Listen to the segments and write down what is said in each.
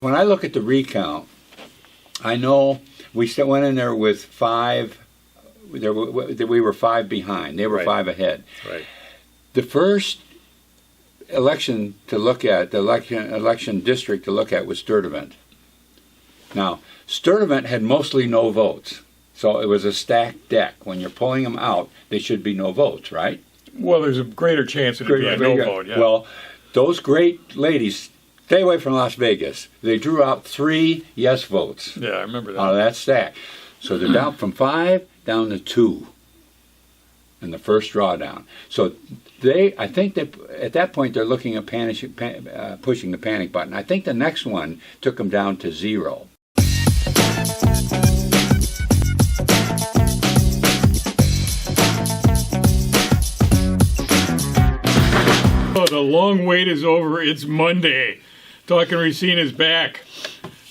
When I look at the recount, I know we still went in there with 5. We were 5 behind. They were 5 ahead. Right. The first election to look at, the election district to look at, was Sturtevant. Now, Sturtevant had mostly no votes, so it was a stacked deck. When you're pulling them out, they should be no votes, right? Well, there's a greater chance of it being no vote. Yeah. Well, those great ladies. Stay away from Las Vegas. They drew out 3 yes votes. Yeah, I remember that. Out of that stack. So they're down from 5 down to 2 in the first drawdown. So I think that at that point they're looking at pushing the panic button. I think the next one took them down to 0. Oh, the long wait is over. It's Monday. Talking Racine is back.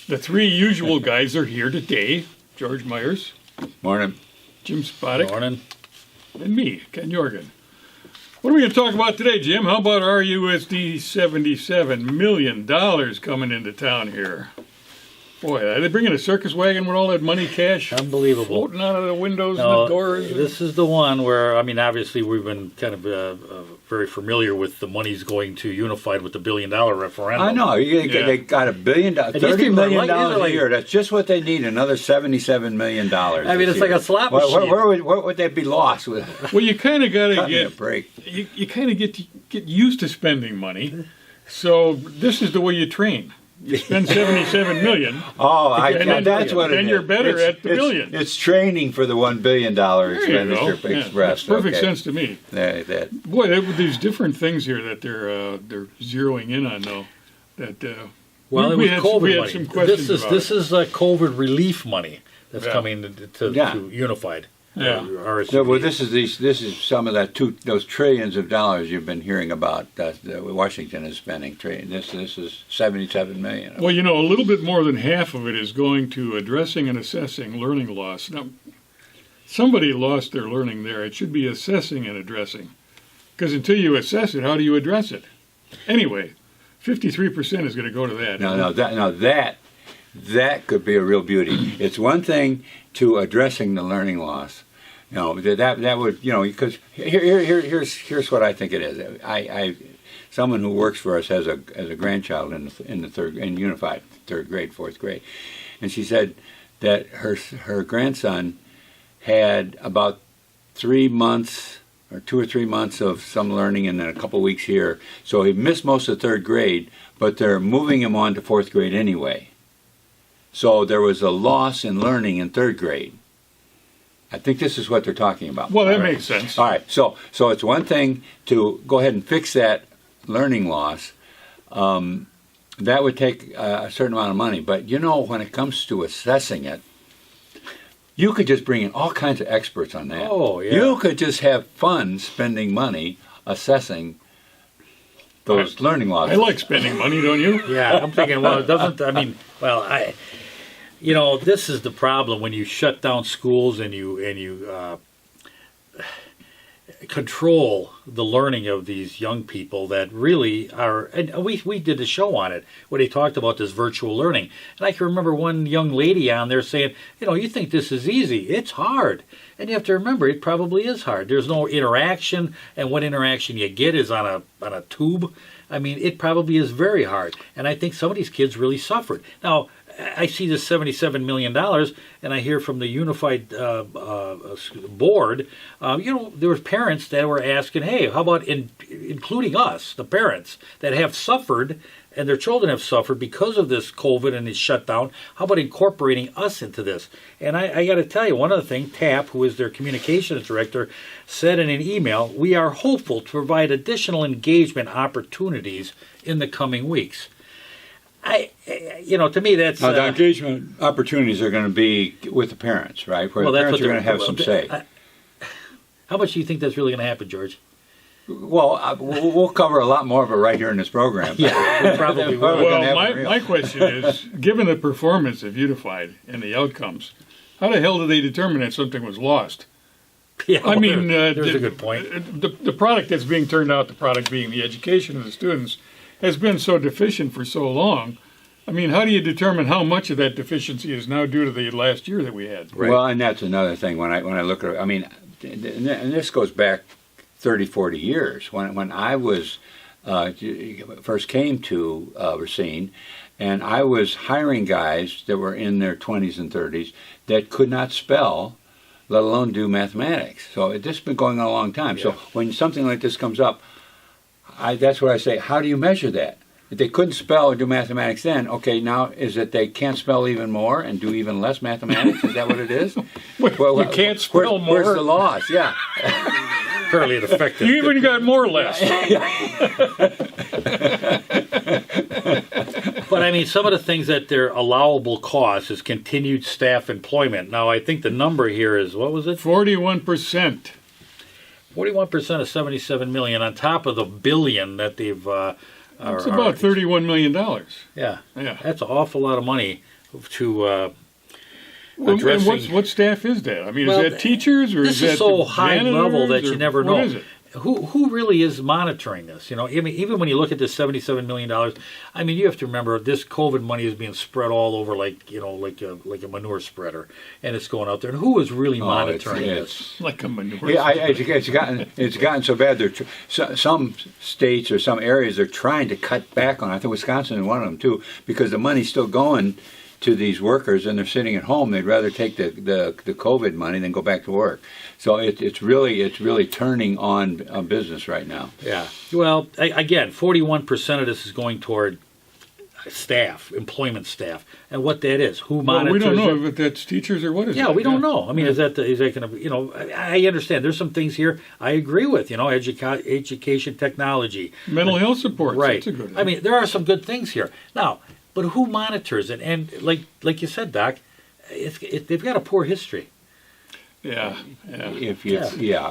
The 3 usual guys are here today. George Myers. Morning. Jim Spodek. Morning. And me, Ken Jorgen. What are we going to talk about today, Jim? How about RUSD $77 million coming into town here? Boy, are they bringing a circus wagon with all that money cash? Unbelievable. Floating out of the windows and the doors. This is the one where, I mean, obviously we've been kind of very familiar with the money's going to Unified with the $1 billion referendum. I know. They got $1 billion, $30 million a year. That's just what they need, another $77 million. I mean, it's like a slot machine. Where would they be lost with? Well, you kind of got to get a break. You kind of get used to spending money. So this is the way you train. You spend $77 million. Oh, that's what it is. Then you're better at the billion. It's training for the $1 billion expenditure express. Makes perfect sense to me. Boy, there were these different things here that they're zeroing in on, though. That well, we had COVID some money. questions This is COVID relief money that's coming to Unified. Yeah. RSUD. Well, this is some of those trillions of dollars you've been hearing about that Washington is spending. This is $77 million. Well, a little bit more than half of it is going to addressing and assessing learning loss. Now, somebody lost their learning there. It should be assessing and addressing, because until you assess it, how do you address it? Anyway, 53% is going to go to that. That could be a real beauty. It's one thing to addressing the learning loss. That would, because here's what I think it is. Someone who works for us has a grandchild in Unified, 3rd grade, 4th grade, and she said that her grandson had about 3 months or 2 or 3 months of some learning and then a couple weeks here. So he missed most of 3rd grade, but they're moving him on to 4th grade anyway. So there was a loss in learning in 3rd grade. I think this is what they're talking about. Well, that makes sense. All right. So it's one thing to go ahead and fix that learning loss. That would take a certain amount of money. But, when it comes to assessing it, you could just bring in all kinds of experts on that. Oh, yeah. You could just have fun spending money assessing those learning losses. I like spending money, don't you? Yeah, I'm thinking, this is the problem when you shut down schools and you control the learning of these young people that really are, and we did a show on it where they talked about this virtual learning. And I can remember one young lady on there saying, you think this is easy. It's hard. And you have to remember, it probably is hard. There's no interaction, and what interaction you get is on a tube. I mean, it probably is very hard. And I think some of these kids really suffered. Now, I see this $77 million, and I hear from the Unified board, there were parents that were asking, hey, how about including us, the parents, that have suffered, and their children have suffered because of this COVID and this shutdown, how about incorporating us into this? And I got to tell you, one other thing, TAP, who is their communications director, said in an email, we are hopeful to provide additional engagement opportunities in the coming weeks. To me, that's... the engagement opportunities are going to be with the parents, right? Where the parents are going to have some say. How much do you think that's really going to happen, George? Well, we'll cover a lot more of it right here in this program. Yeah, we probably will. Well, my question is, given the performance of Unified and the outcomes, how the hell do they determine that something was lost? Yeah, I mean, there's a good point. The product that's being turned out, the product being the education of the students, has been so deficient for so long. I mean, how do you determine how much of that deficiency is now due to the last year that we had? Right. Well, and that's another thing. When I look at it, I mean, and this goes back 30, 40 years. When I was first came to Racine, and I was hiring guys that were in their 20s and 30s that could not spell, let alone do mathematics. So this has been going on a long time. Yeah. So when something like this comes up, that's what I say, how do you measure that? If they couldn't spell or do mathematics then, okay, now is it they can't spell even more and do even less mathematics? Is that what it is? You can't spell more? Where's the loss? Yeah. Fairly ineffective. You even got more or less. But I mean, some of the things that their allowable cost is continued staff employment. Now, I think the number here is, what was it? 41%. 41% of 77 million on top of the billion that they've. It's about $31 million. Yeah, Yeah. that's an awful lot of money to. Well, and addressing. what staff is that? I mean, Well, is that teachers or This is that is so high level that janitors, you or never know. What is it? Who really is monitoring this? You know, I mean, even when you look at this $77 million, I mean, you have to remember this COVID money is being spread all over like a manure spreader, and it's going out there. And who is really monitoring this? Like a manure. Yeah, it's gotten so bad. Some states or some areas are trying to cut back on it. I think Wisconsin is one of them too, because the money's still going to these workers and they're sitting at home. They'd rather take the COVID money than go back to work. So it's really turning on business right now. Yeah. Well, again, 41% of this is going toward staff, employment staff, and what that is, who monitors. We don't know it. if that's teachers or what is it. Yeah, we don't know. I mean, is that going to? You know, I understand. There's some things here I agree with. You know, education, technology, Mental health support. right? That's a good. I mean, there are some good things here. Now, but who monitors it? And like you said, Doc, they've got a poor history. Yeah.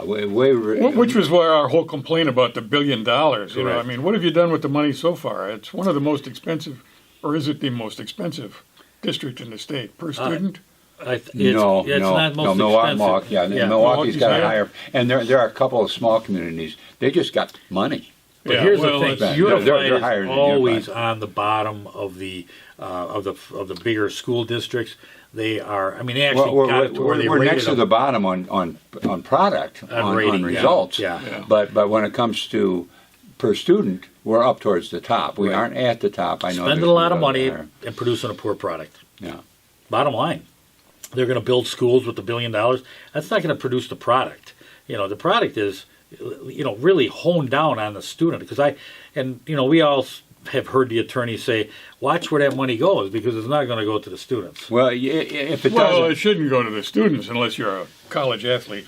Which Which was why our whole complaint about the $1 billion. You know, Correct. I mean, what have you done with the money so far? It's one of the most expensive, or is it the most expensive district in the state per student? It's not most Milwaukee. expensive. Yeah, Milwaukee's got higher. a higher, and there are a couple of small communities. They just got money. But Yeah, here's well, the it's- thing: Unified they're higher is than always Unified. on the bottom of the bigger school districts. They are. I mean, they actually got it to where they we're rated next to them. the bottom on product, On rating, yeah. results. Yeah. Yeah. But when it comes to per student, we're up towards the top. We Right. aren't at the top. I know. Spending there's a lot of some money there. and producing a poor product. Yeah. Bottom line, they're going to build schools with $1 billion. That's not going to produce the product. You know, the product is, really honed down on the student. We all have heard the attorneys say, watch where that money goes because it's not going to go to the students. Well, if it Well, doesn't, it shouldn't go to the students unless you're a college athlete.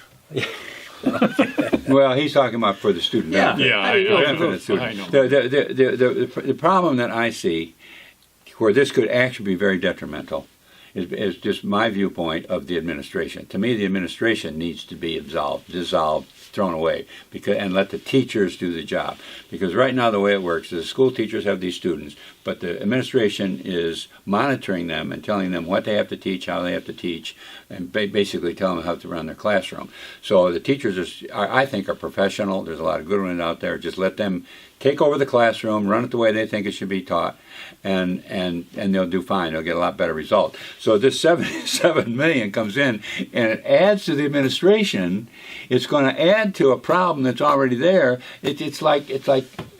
well, he's talking about for the student. Yeah. benefit. Yeah, I know. Benefit of the student. I know. The problem that I see where this could actually be very detrimental is just my viewpoint of the administration. To me, the administration needs to be dissolved, thrown away, and let the teachers do the job. Because right now the way it works is the school teachers have these students, but the administration is monitoring them and telling them what they have to teach, how they have to teach, and basically telling them how to run their classroom. So the teachers, I think, are professional. There's a lot of good ones out there. Just let them take over the classroom, run it the way they think it should be taught, and they'll do fine. They'll get a lot better result. So this $77 million comes in, and it adds to the administration. It's going to add to a problem that's already there. It's like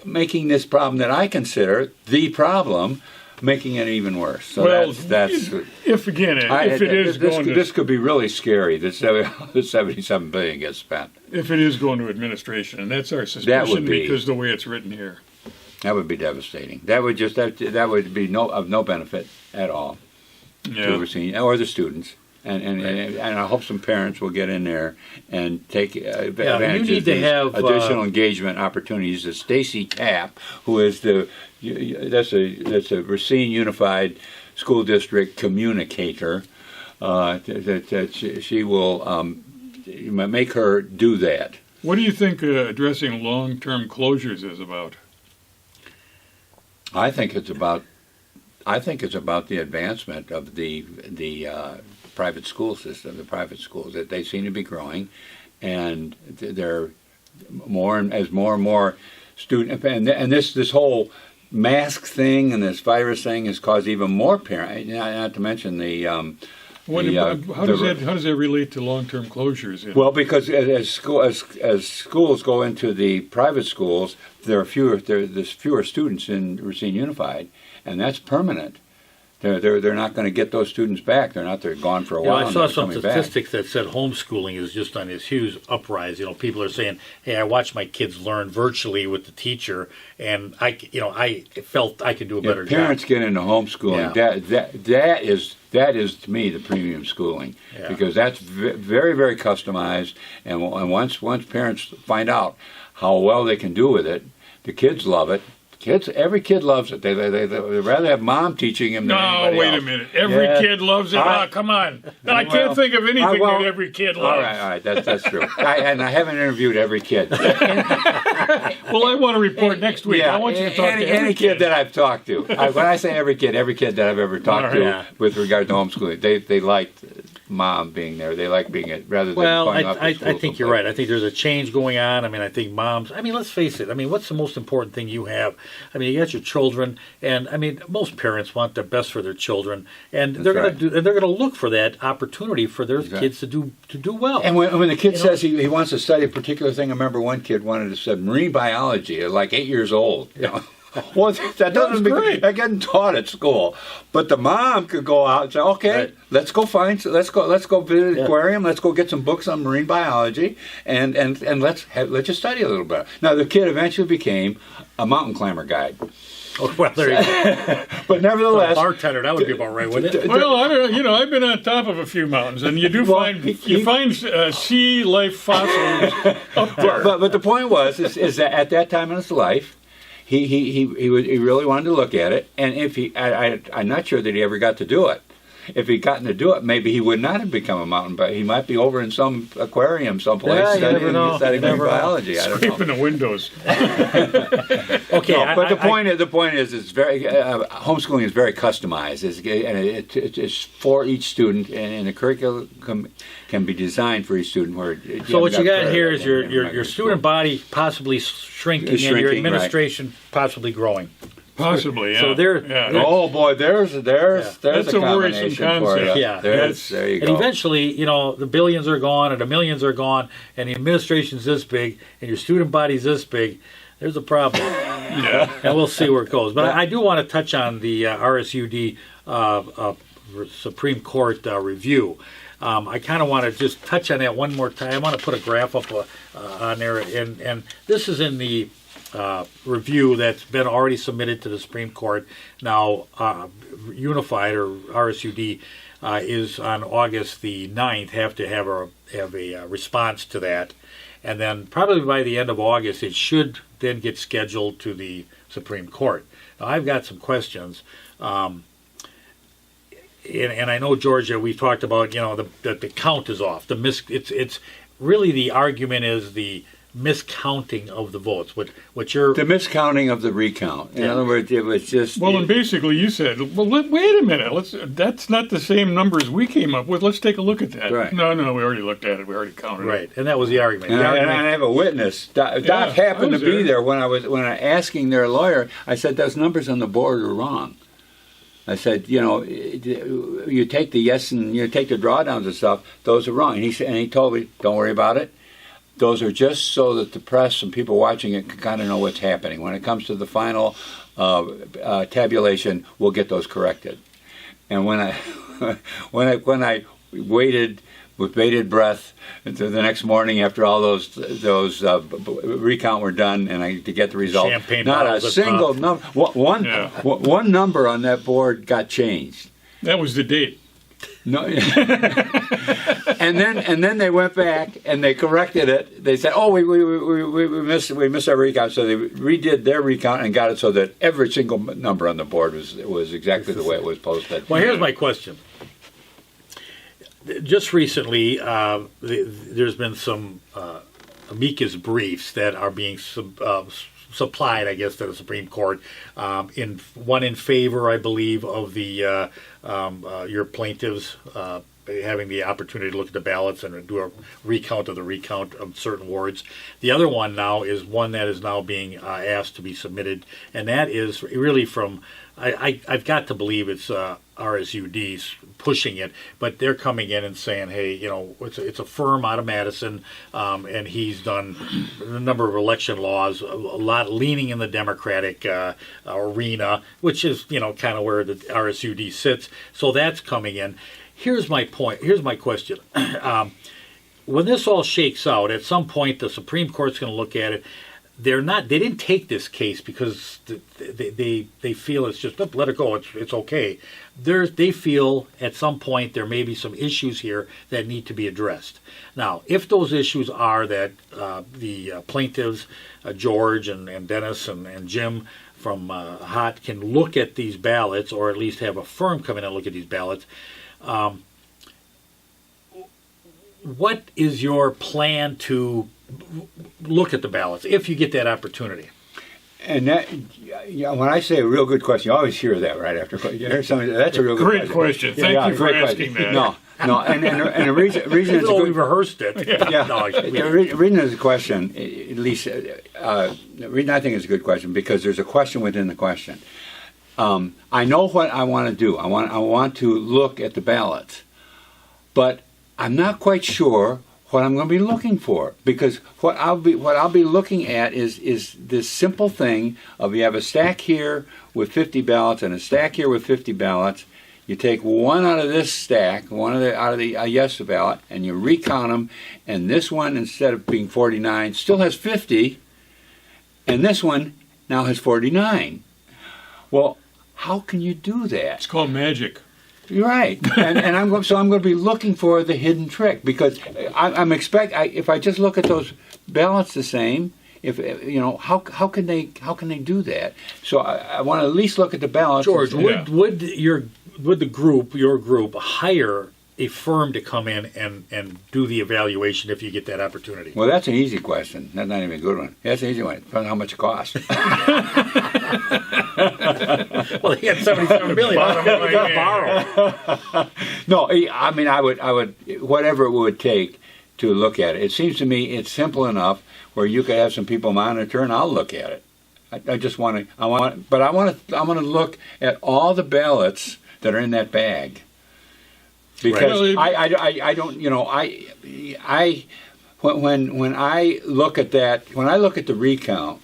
making this problem that I consider the problem, making it even worse. So Well, that's if it is going to this could be really scary. The $77 billion gets spent. if it is going to administration, and that's our suspicion be. because the way it's written here. That would be devastating. That would be of no benefit at all to Yeah. Racine or the students. And I hope some parents will get in there and take advantage need of to these have, additional engagement opportunities. Stacy Tapp, who is that's a Racine Unified School District communicator, that she will make her do that. What do you think addressing long-term closures is about? I think it's about the advancement of the private school system, the private schools, that they seem to be growing, and they're more and more student, and this whole mask thing and this virus thing has caused even more parents. Not to mention the. How does that relate to long-term closures? Well, because as schools go into the private schools, there's fewer students in Racine Unified, and that's permanent. They're not going to get those students back. They're gone for a while. I saw some statistics that said homeschooling is just on this huge uprise. People are saying, "Hey, I watched my kids learn virtually with the teacher, and I felt I could do a better job." Parents get into homeschooling. That is to me the premium schooling, because that's very, very customized. And once parents find out how well they can do with it, the kids love it. Every kid loves it. They'd rather have mom teaching them than anybody wait else. a minute. Every kid loves it. Come on. I can't think of anything that every kid loves. All right. That's true. And I haven't interviewed every kid. Well, I want to report next week. I want you to talk to any kid that I've talked to. When I say every kid that I've ever talked to with regard to homeschooling, they liked mom being there. They like being it rather than going off to school. I think you're right. I think there's a change going on. I think moms. Let's face it. What's the most important thing you have? You got your children, and most parents want the best for their children, and they're going to look for that opportunity for their kids to do well. And when the kid says he wants to study a particular thing, I remember one kid wanted to study marine biology at like 8 years old. Well, that doesn't that getting taught at school, but the mom could go out and say, "Okay, let's go visit an aquarium. Let's go get some books on marine biology, and let's just study a little bit." Now the kid eventually became a mountain climber guide. Oh, well, there you go. But nevertheless, bartender, that would be about right, wouldn't it? Well, I've been on top of a few mountains, and you do find sea life fossils up there. But the point is that at that time in his life, he really wanted to look at it, and if I'm not sure that he ever got to do it. If he'd gotten to do it, maybe he would not have become a mountain, but he might be over in some aquarium someplace studying marine biology. I don't know. Scraping the windows. Okay, but the point is, it's very homeschooling is very customized, it's for each student, and the curriculum can be designed for each student. So what you got here is your student body possibly shrinking, and your administration possibly growing. Possibly, yeah. So oh boy, there's that's a worrisome concept. Yeah, there you go. And eventually, the billions are gone, and the millions are gone, and the administration's this big, and your student body's this big. There's a problem. Yeah, and we'll see where it goes. But I do want to touch on the RSUD Supreme Court review. I kind of want to just touch on that one more time. I want to put a graph up on there, and this is in the review that's been already submitted to the Supreme Court. Now, Unified, or RSUD, is on August the 9th, have a response to that. And then probably by the end of August, it should then get scheduled to the Supreme Court. Now, I've got some questions. And I know, Georgia, we've talked about, that the count is off. It's really, the argument is the miscounting of the votes. The miscounting of the recount. In other words, it was just... Well, and basically you said, wait a minute, that's not the same numbers we came up with. Let's take a look at that. Right. No, we already looked at it. We already counted it. Right, and that was the argument. And I have a witness. Doc happened to be there when I asking their lawyer. I said, those numbers on the board are wrong. I said, you take the yes and you take the drawdowns and stuff, those are wrong. And he told me, don't worry about it. Those are just so that the press and people watching it can kind of know what's happening. When it comes to the final tabulation, we'll get those corrected. And when I waited with bated breath until the next morning after all those recount were done, and to get the result, not a single number, one number on that board got changed. That was the date. No, and then they went back and they corrected it. They said, "Oh, we missed our recount," so they redid their recount and got it so that every single number on the board was exactly the way it was posted. Well, here's my question. Just recently, there's been some amicus briefs that are being supplied, I guess, to the Supreme Court. One in favor, I believe, of the your plaintiffs, having the opportunity to look at the ballots and do a recount of certain wards. The other one now is one that is now being asked to be submitted, and that is really from, I've got to believe it's RSUD's pushing it, but they're coming in and saying, hey, it's a firm out of Madison, and he's done a number of election laws, a lot leaning in the Democratic arena, which is, kind of where the RSUD sits. So that's coming in. Here's my point. Here's my question. When this all shakes out, at some point the Supreme Court's going to look at it. They didn't take this case because they feel it's just, let it go, it's okay. They feel at some point there may be some issues here that need to be addressed. Now, if those issues are that the plaintiffs, George and Dennis and Jim from HOT can look at these ballots, or at least have a firm come in and look at these ballots, what is your plan to look at the ballots if you get that opportunity? And that, when I say a real good question, you always hear that right after. You hear something, that's a real good Great question. Thank you for asking that. No, and the reason it's Even a though good, we rehearsed it. yeah, No, the reason it's a question, at least the reason I think it's a good question, because there's a question within the question. I know what I want to do. I want to look at the ballots, but I'm not quite sure what I'm going to be looking for, because what I'll be looking at is this simple thing of, you have a stack here with 50 ballots and a stack here with 50 ballots. You take one out of this stack, out of the yes ballot, and you recount them, and this one, instead of being 49, still has 50, and this one now has 49. Well, how can you do that? It's called magic. You're right, and I'm going to be looking for the hidden trick, because if I just look at those ballots the same, how can they do that? So I want to at least look at the ballots. George, would your group hire a firm to come in and do the evaluation if you get that opportunity? Well, that's an easy question. That's not even a good one. That's an easy one. Depends on how much it costs. Well, he had $77 million. He got borrow. No, I mean, I would, whatever it would take to look at it. It seems to me it's simple enough where you could have some people monitor, and I'll look at it. I want to look at all the ballots that are in that bag. Because right. I don't, when I look at that, when I look at the recount,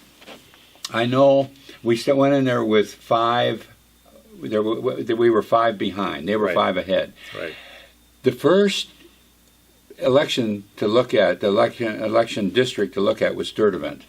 I know we still went in there with 5. We were 5 behind. They were 5 ahead. Right. The first election to look at, the election district to look at, was Sturtevant.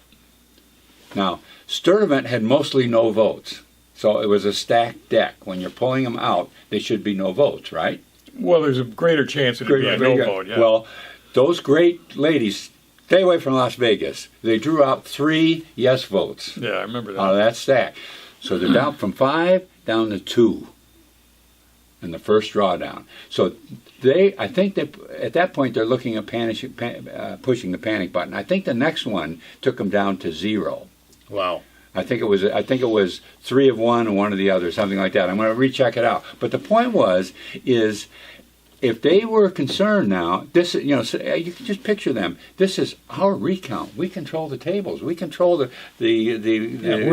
Now, Sturtevant had mostly no votes, so it was a stacked deck. When you're pulling them out, they should be no votes, right? Well, there's a greater chance of it being a no vote, yeah. Well, those great ladies, stay away from Las Vegas. They drew out 3 yes votes. Yeah, I remember that. Out of that stack. So they're down from 5 down to 2 in the first drawdown. So I think that at that point they're looking at pushing the panic button. I think the next one took them down to 0. Wow. I think it was 3 of one and 1 of the other, something like that. I'm going to recheck it out. But the point is if they were concerned now, this, you can just picture them. This is our recount. We control the tables. We control we're the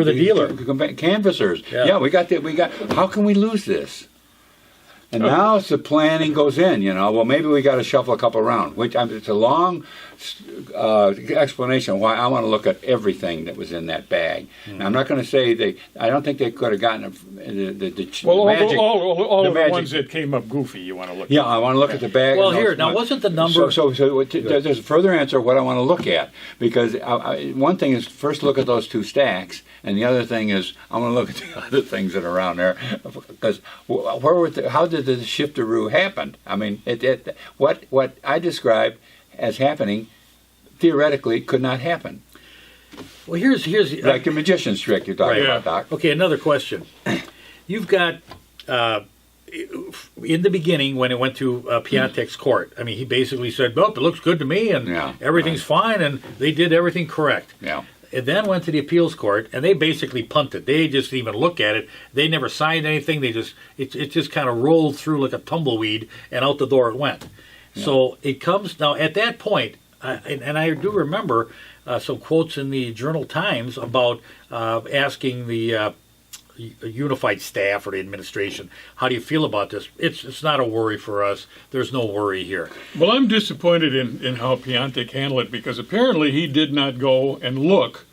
dealer. Canvassers. Yeah, we got. How can we lose this? And now the planning goes in, well, maybe we got to shuffle a couple around. It's a long explanation why I want to look at everything that was in that bag. Mm-hmm. Now, I'm not going to say I don't think they could have gotten all magic. All of the ones that came up goofy, you want to look at. Yeah, I want to look at the bag. Well, wasn't the number... So there's a further answer of what I want to look at. Because one thing is first look at those 2 stacks, and the other thing is I want to look at the other things that are around there. Because how did the shifteroo happen? I mean, what I described as happening theoretically could not happen. Well, here's like the magician's trick you're talking about, Doc. Okay, another question. You've got in the beginning when it went to Piatek's court. I mean, he basically said, "Well, it looks good to me, and everything's fine," and they did everything correct. Yeah. It then went to the appeals court, and they basically punted. They just didn't even look at it. They never signed anything. They just it just kind of rolled through like a tumbleweed, and out the door it went. Yeah. So it comes now at that point, and I do remember some quotes in the Journal Times about asking the unified staff or the administration, how do you feel about this? It's not a worry for us. There's no worry here. Well, I'm disappointed in how Piontek handled it, because apparently he did not go and look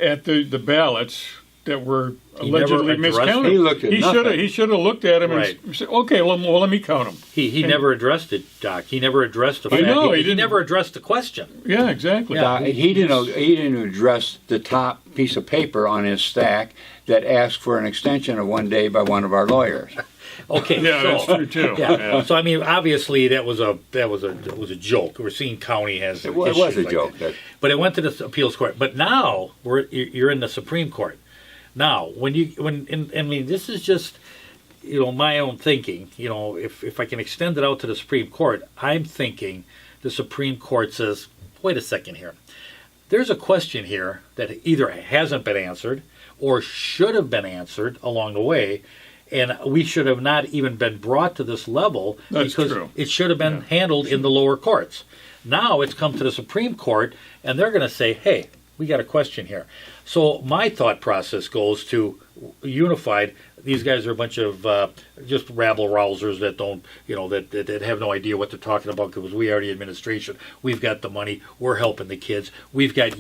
at the ballots that were allegedly miscounted. He looked at nothing. He should have looked at them and said, okay, well, let me count them. He never addressed it, Doc. He never addressed the fact. I know, he never addressed the question. Yeah, exactly. Yeah, he didn't address the top piece of paper on his stack that asked for an extension of 1 day by one of our lawyers. Okay, yeah, so, that's true too. Yeah. So I mean, obviously that was a joke. Racine County has it was a like joke, but it went to the appeals court. But now you're in the Supreme Court. Now, I mean, this is just my own thinking. If I can extend it out to the Supreme Court, I'm thinking the Supreme Court says, wait a second here. There's a question here that either hasn't been answered or should have been answered along the way, and we should have not even been brought to this level. That's because true. It should have been handled in the lower courts. Now it's come to the Supreme Court, and they're going to say, hey, we got a question here. So my thought process goes to unified. These guys are a bunch of just rabble-rousers that don't, that have no idea what they're talking about, because we are the administration. We've got the money. We're helping the kids. We've got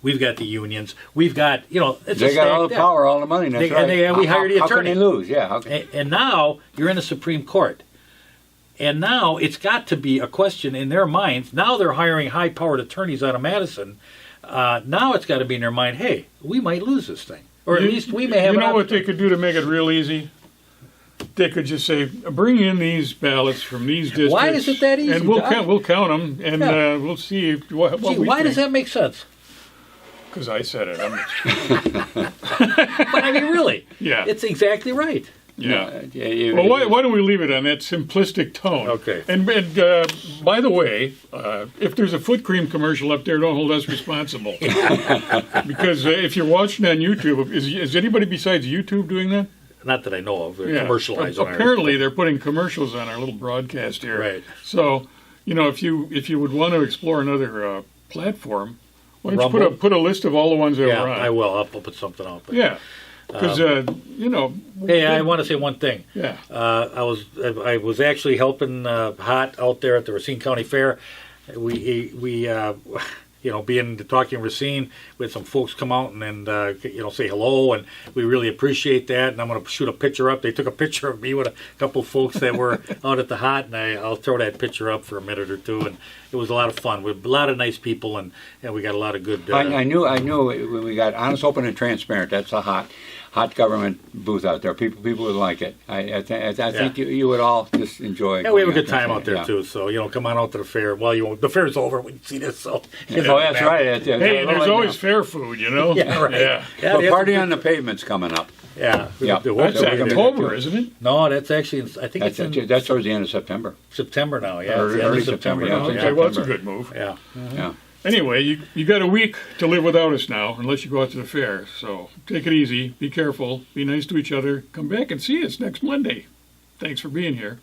We've got the unions. We've got, it's they got all the power, all the money. That's right. And we hired the attorney. How can they lose? Yeah. And now you're in the Supreme Court. And now it's got to be a question in their minds. Now they're hiring high-powered attorneys out of Madison. Now it's got to be in their mind, hey, we might lose this thing. Or at least we may have You know what they could do to make it real easy? They could just say, bring in these ballots from these districts. Why is it that easy? And we'll count them, and we'll see what we why think. does that make sense? Because I said it. But I mean, really. Yeah. It's exactly right. Yeah. Well, why don't we leave it on that simplistic tone? Okay. And by the way, if there's a foot cream commercial up there, don't hold us responsible. Because if you're watching on YouTube, is anybody besides YouTube doing that? Not that I know of. They're commercialized. Apparently, they're putting commercials on our little broadcast here. Right. So, if you would want to explore another platform, why don't Rumble? you put a list of all the ones that were on? Yeah, I will. I'll put something out. But, yeah. Because hey, I want to say one thing. Yeah. I was actually helping Hot out there at the Racine County Fair. We being talking Racine, we had some folks come out and say hello, and we really appreciate that. And I'm going to shoot a picture up. They took a picture of me with a couple of folks that were out at the Hot, and I'll throw that picture up for a minute or two. And it was a lot of fun with a lot of nice people, and we got a lot of good. I knew when we got honest, open, and transparent. That's a hot government booth out there. People would like it. I think you would all just enjoy. Yeah, we have a good time out there too. So come on out to the fair. Well, the fair's over when you see this. So oh, that's right. Hey, there's always fair food, Yeah, right. Yeah. Well, Party on the Pavement's coming up. Yeah. That's October, isn't it? No, that's actually. I think that's towards the end of September. September now. Yeah, early September. Yeah. Okay, well, that's a good move. Yeah. Yeah. Anyway, you got a week to live without us now, unless you go out to the fair. So take it easy, be careful, be nice to each other. Come back and see us next Monday. Thanks for being here.